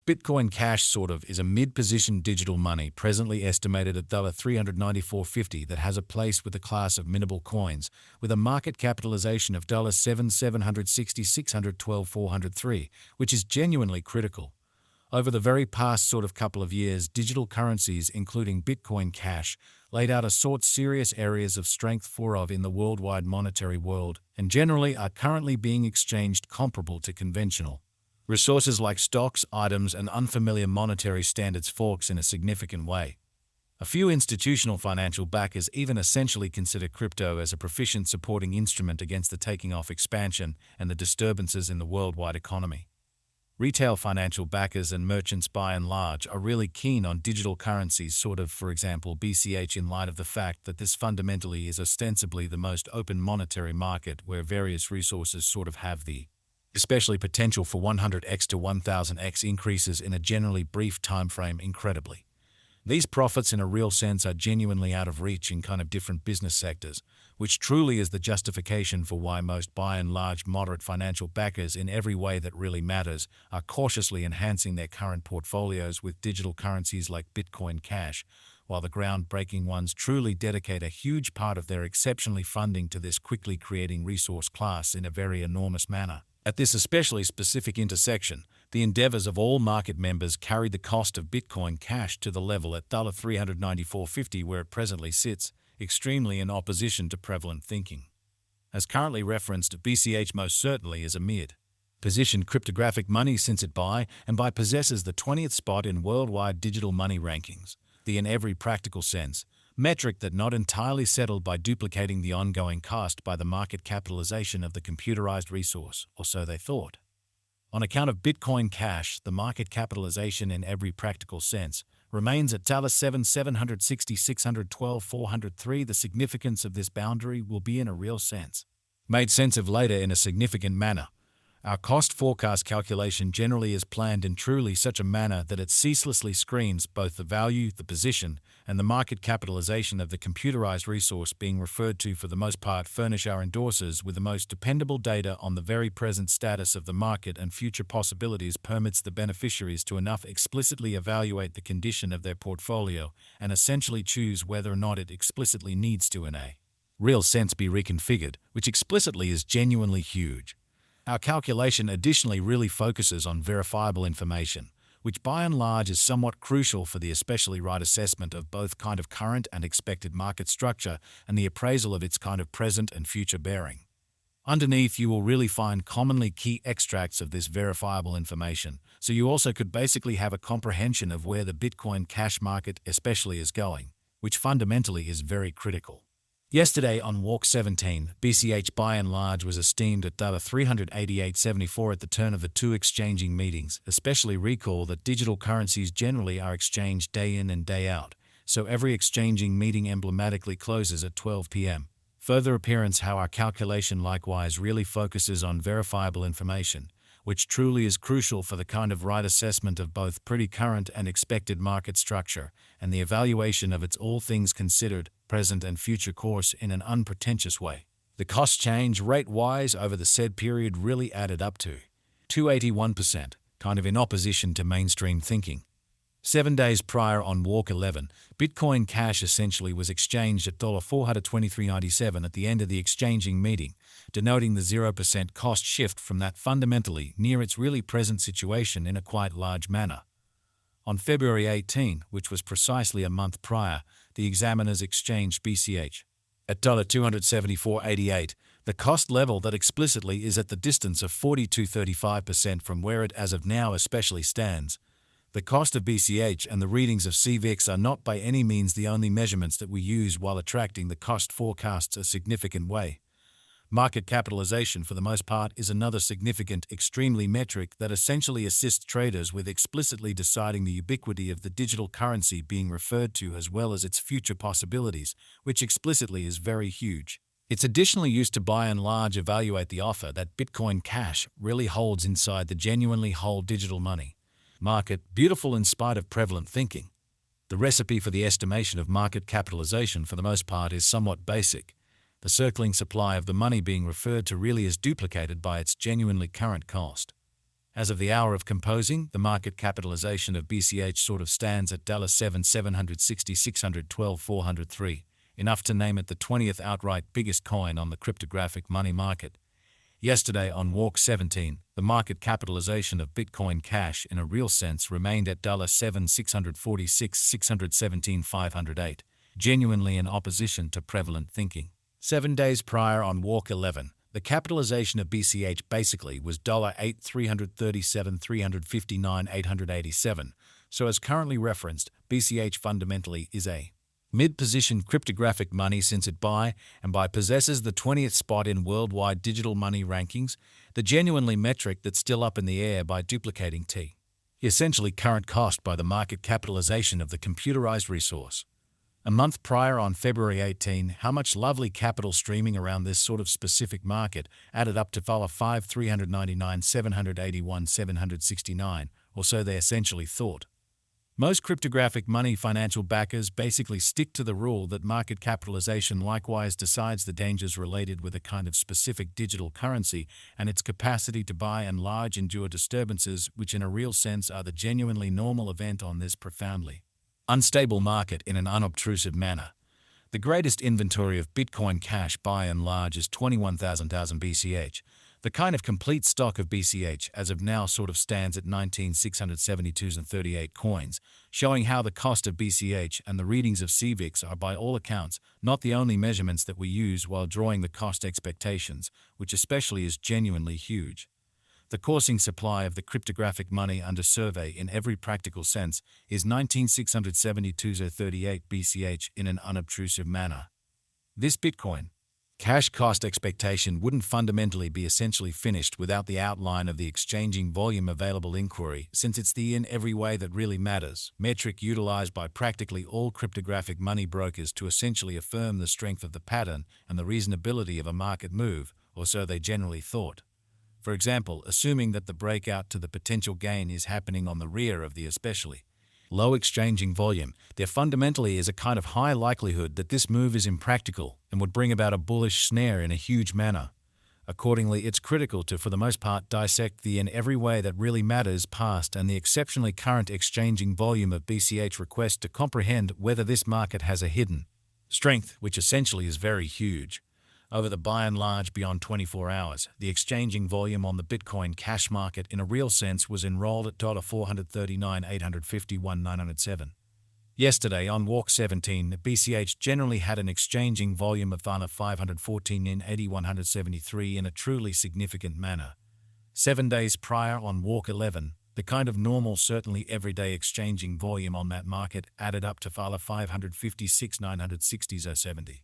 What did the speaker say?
Bitcoin Cash is a mid-position digital money presently estimated at $394.50 that has a place with a class of minimal coins with a market capitalization of $7,760,612,403, which is genuinely critical. Over the very past couple of years, digital currencies, including Bitcoin Cash, laid out serious areas of strength in the worldwide monetary world and generally are currently being exchanged comparable to conventional resources like stocks, items, and unfamiliar monetary standards forks in a significant way. A few institutional financial backers even essentially consider crypto as a proficient supporting instrument against the taking off expansion and the disturbances in the worldwide economy. Retail financial backers and merchants by and large are really keen on digital currencies, for example BCH, in light of the fact that this fundamentally is ostensibly the most open monetary market where various resources have the especially potential for 100x to 1000x increases in a generally brief time frame incredibly. These profits in a real sense are genuinely out of reach in different business sectors, which truly is the justification for why most by and large moderate financial backers in every way that really matters are cautiously enhancing their current portfolios with digital currencies like Bitcoin Cash, while the groundbreaking ones truly dedicate a huge part of their exceptionally funding to this quickly creating resource class in a very enormous manner. At this especially specific intersection, the endeavors of all market members carried the cost of Bitcoin Cash to the level at $394.50 where it presently sits, extremely in opposition to prevalent thinking. As currently referenced, BCH most certainly is a mid-positioned cryptographic money since it by possesses the 20th spot in worldwide digital money rankings, the in every practical sense metric that not entirely settled by duplicating the ongoing cost by the market capitalization of the computerized resource, or so they thought. On account of Bitcoin Cash, the market capitalization in every practical sense remains at $7,760,612,403. The significance of this boundary will be in a real sense made sense of later in a significant manner. Our cost forecast calculation generally is planned in truly such a manner that it ceaselessly screens both the value, the position, and the market capitalization of the computerized resource being referred to for the most part furnish our endorsers with the most dependable data on the very present status of the market and future possibilities permits the beneficiaries to enough explicitly evaluate the condition of their portfolio and essentially choose whether or not it explicitly needs to in a real sense be reconfigured, which explicitly is genuinely huge. Our calculation additionally really focuses on verifiable information, which by and large is somewhat crucial for the especially right assessment of both current and expected market structure and the appraisal of its present and future bearing. Underneath you will really find commonly key extracts of this verifiable information, so you also could basically have a comprehension of where the Bitcoin Cash market especially is going, which fundamentally is very critical. Yesterday on Walk 17, BCH by and large was esteemed at $388.74 at the turn of the two exchanging meetings. Especially recall that digital currencies generally are exchanged day in and day out, so every exchanging meeting emblematically closes at 12 p.m. Further appearance how our calculation likewise really focuses on verifiable information, which truly is crucial for the right assessment of both pretty current and expected market structure and the evaluation of its all things considered, present and future course in an unpretentious way. The cost change rate-wise over the said period really added up to 281%, in opposition to mainstream thinking. 7 days prior on Walk 11, Bitcoin Cash essentially was exchanged at $423.97 at the end of the exchanging meeting, denoting the 0% cost shift from that fundamentally near its really present situation in a quite large manner. On February 18, which was precisely a month prior, the examiners exchanged BCH at $274.88, the cost level that explicitly is at the distance of 42.35% from where it as of now especially stands. The cost of BCH and the readings of CVIX are not by any means the only measurements that we use while attracting the cost forecasts a significant way. Market capitalization for the most part is another significant, extremely metric that essentially assists traders with explicitly deciding the ubiquity of the digital currency being referred to as well as its future possibilities, which explicitly is very huge. It's additionally used to by and large evaluate the offer that Bitcoin Cash really holds inside the genuinely whole digital money market, beautiful in spite of prevalent thinking. The recipe for the estimation of market capitalization for the most part is somewhat basic. The circling supply of the money being referred to really is duplicated by its genuinely current cost. As of the hour of composing, the market capitalization of BCH sort of stands at $7,760,612,403, enough to name it the 20th outright biggest coin on the cryptographic money market. Yesterday on Walk 17, the market capitalization of Bitcoin Cash in a real sense remained at $7,646,617,508, genuinely in opposition to prevalent thinking. 7 days prior on Walk 11, the capitalization of BCH basically was $8,337,359,887, so as currently referenced, BCH fundamentally is a mid-position cryptographic money since it by possesses the 20th spot in worldwide digital money rankings, the genuinely metric that's still up in the air by duplicating T. Essentially current cost by the market capitalization of the computerized resource. A month prior on February 18, how much lovely capital streaming around this sort of specific market added up to $5,399,781,769, or so they essentially thought. Most cryptographic money financial backers basically stick to the rule that market capitalization likewise decides the dangers related with a kind of specific digital currency and its capacity to by and large endure disturbances which in a real sense are the genuinely normal event on this profoundly unstable market in an unobtrusive manner. The greatest inventory of Bitcoin Cash by and large is 21,000 BCH. The kind of complete stock of BCH as of now sort of stands at 19,672.38 coins, showing how the cost of BCH and the readings of CVIX are by all accounts not the only measurements that we use while drawing the cost expectations, which especially is genuinely huge. The coursing supply of the cryptographic money under survey in every practical sense is 19,672.38 BCH in an unobtrusive manner. This Bitcoin Cash cost expectation wouldn't fundamentally be essentially finished without the outline of the exchanging volume available inquiry, since it's the in every way that really matters metric utilized by practically all cryptographic money brokers to essentially affirm the strength of the pattern and the reasonability of a market move, or so they generally thought. For example, assuming that the breakout to the potential gain is happening on the rear of the especially low exchanging volume, there fundamentally is a kind of high likelihood that this move is impractical and would bring about a bullish snare in a huge manner. Accordingly, it's critical to, for the most part, dissect the in every way that really matters past and the exceptionally current exchanging volume of BCH request to comprehend whether this market has a hidden strength, which essentially is very huge. Over the by and large beyond 24 hours, the exchanging volume on the Bitcoin Cash market in a real sense was enrolled at $439,851,907. Yesterday on Walk 17, BCH generally had an exchanging volume of $514,080,173 in a truly significant manner. 7 days prior on Walk 11, the kind of normal, certainly everyday exchanging volume on that market added up to $556,960,070.